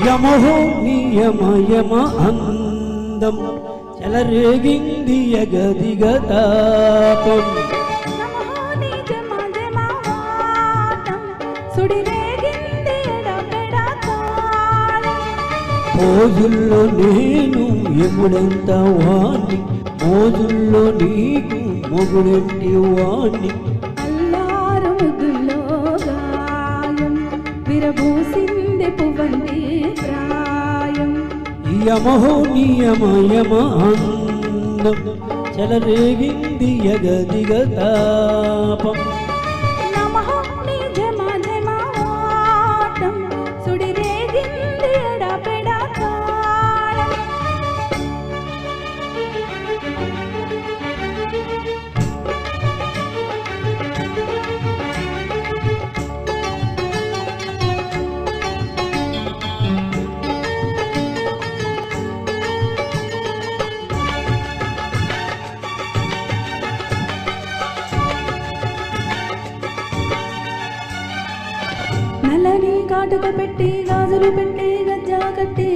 యమహో నియమయమ అందం చెలరేగింది యగదిగ తాపం మోజుల్లో నేను ఎముడంత వాణ్ణి మోజుల్లో నీకు మొగుడెంటి వాణ్ణి అల్లారు ముద్దుల్లో గాయం విరబూసింది పువ్వంటి ప్రాయం యమహో నియమయమ అందం చెలరేగింది యగదిగ తాపం నల్లని కాటుక పెట్టి గాజులు పెట్టి గజ్జా కట్టి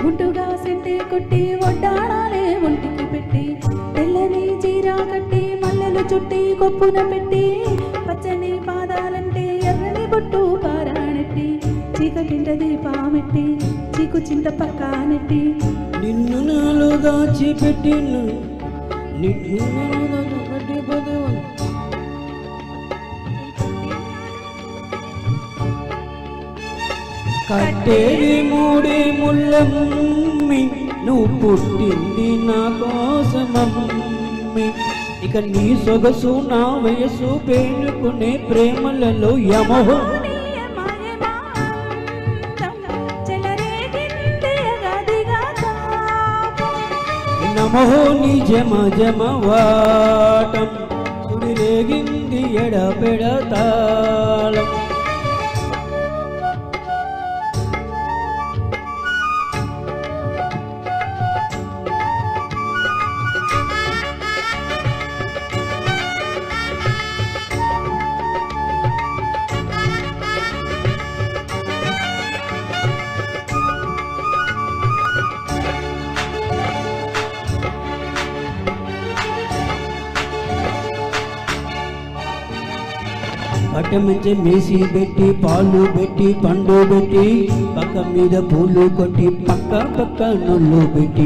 గుట్టుగా సెట్టి కొట్టి వడ్డాణాలే ఒంటికి పెట్టి తెల్లని చీర కట్టి మల్లెలు చుట్టి కొప్పున పెట్టి పచ్చని పాదాలంటే ఎర్రని బొట్టు పారానెట్టి చీకటింట దీపామెట్టి చీకు చింత పక్కానెట్టి నిన్ను నాలో దాచి పెట్టిను నిన్ను కట్టేది మూడే ముల్లమ్మి నువ్వు పుట్టింది నా కోసమమ్మి ఇక నీ సొగసు నా వయసు పేరుకునే ప్రేమలలో యమహో నమహో నీ జమ జమ వాటం సుడిరేగింది ఎడపెడతాళం పట్టమంచి మేసి పెట్టి పాలు పెట్టి పండు పెట్టి పక్క మీద పూలు కొట్టి పక్క పక్క నొల్లు పెట్టి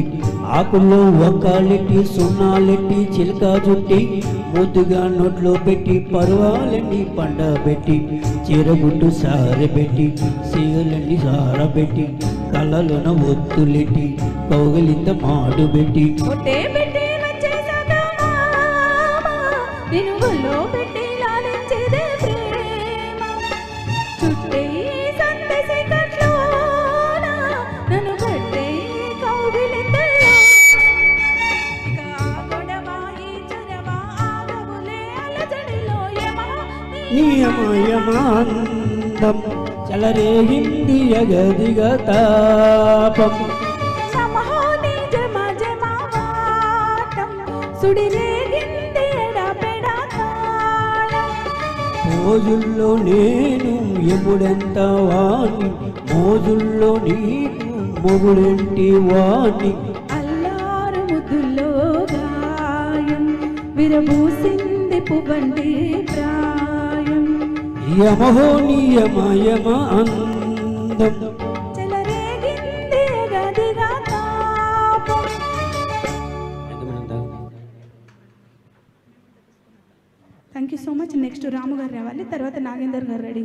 ఆకుల్లో ఒక్కాలెట్టి సున్నాలెట్టి చిలక చుట్టి ముద్దుగా నోట్లో పెట్టి పర్వాలెట్టి పండ పెట్టి చీరగుట్టు సారబెట్టి సీగలన్నీ సారబెట్టి కళ్ళలోన ఒత్తులెట్టి కౌగలింత మాడు పెట్టి నియమయమాందం చెలరేగింది యగదిగ తాపం మోజుల్లో నేను ఎముడెంత వాణ్ణి మోజుల్లో నీకు మొగుడెంటి వాణ్ణి అల్లారు ముద్దుల్లో గాయం విరబూసింది పువ్వంటి ప్రాయం యమహో నియమయమ అందం చెలరేగింది యగదిగ తాపం. Thank you so much. Next Ramu garu రావాలి, తర్వాత నాగేందర్ గారు రెడీ.